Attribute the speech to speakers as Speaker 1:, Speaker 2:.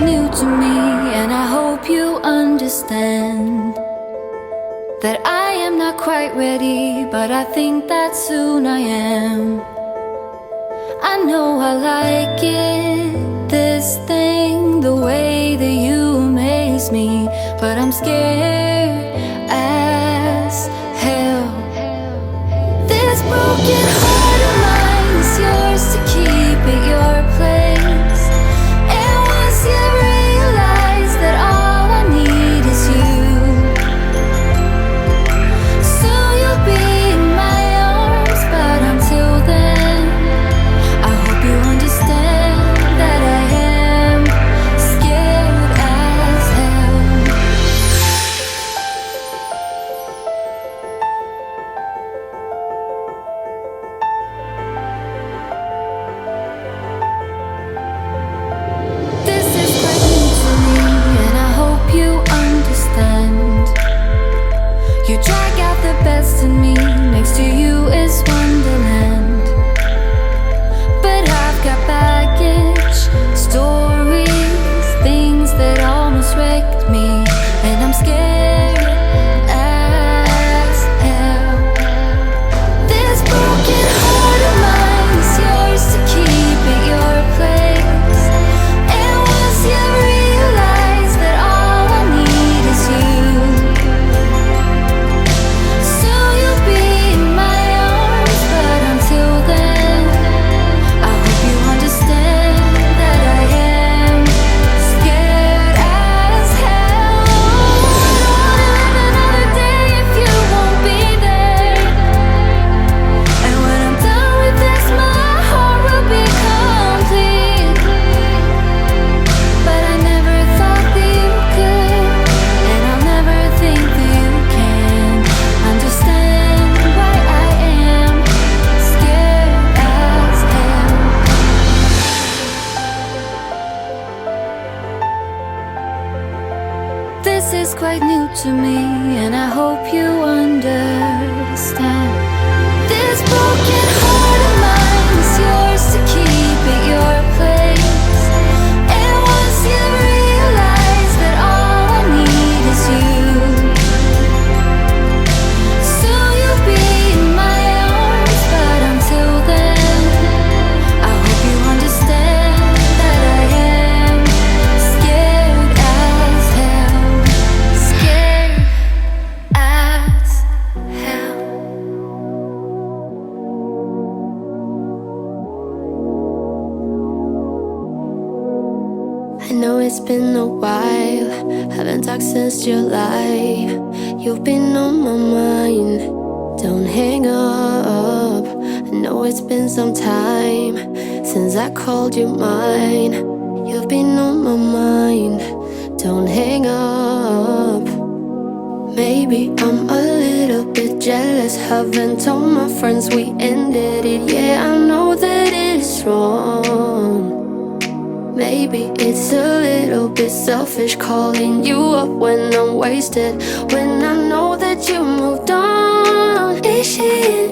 Speaker 1: new to me, and I hope you understand that I am not quite ready, but I think that soon I am. I know I like it, this thing, the way that you amaze me, but I'm scared as hell. This broken heart of mine is yours to keep at your place. And once you realize that all I need is you, soon you'll be in my arms. But until then, I hope you understand that I am scared as hell. This is quite new to me, and I hope you understand. You drag out the best in me, next to you is wonderland. But I've got baggage, stories, things that almost wrecked me, and I'm scared as hell. This broken heart of mine is yours to keep at your place. And once you realize that all I need is you, soon you'll be in my arms. But until then, I hope you understand that I am scared as hell. I don't wanna live another day if you won't be there. And when I'm done with this, my heart will be complete. But I never thought that you could, and I'll never think that you can understand why I am scared as hell. This is quite new to me, and I hope you understand. This broken heart of mine is yours to keep at your place. And once you realize that all I need is you, soon you'll be in my arms. But until then, I hope you understand that I am scared as hell. Scared as hell.
Speaker 2: I know it's been a while, haven't talked since July. You've been on my mind, don't hang up. I know it's been some time since I called you mine. You've been on my mind, don't hang up. Maybe I'm a little bit jealous, haven't told my friends we ended it. Yeah, I know that it's wrong. Maybe it's a little bit selfish calling you up when I'm wasted, when I know that you moved on. Is she in